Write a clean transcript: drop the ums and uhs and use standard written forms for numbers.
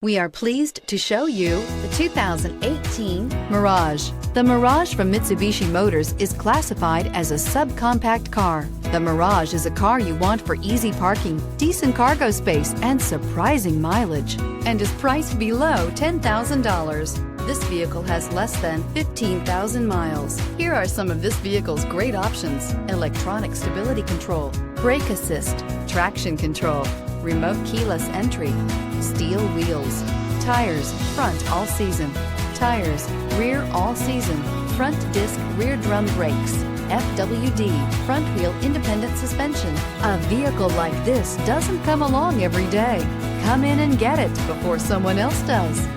We are pleased to show you the 2018 Mirage. The Mirage from Mitsubishi Motors is classified as a subcompact car. The Mirage is a car you want for easy parking, decent cargo space, and surprising mileage, and is priced below $10,000. This vehicle has less than 15,000 miles. Here are some of this vehicle's great options: electronic stability control, brake assist, traction control, remote keyless entry, steel wheels, tires front all season, tires rear all season, front disc rear drum brakes, FWD, front wheel independent suspension. A vehicle like this doesn't come along every day. Come in and get it before someone else does.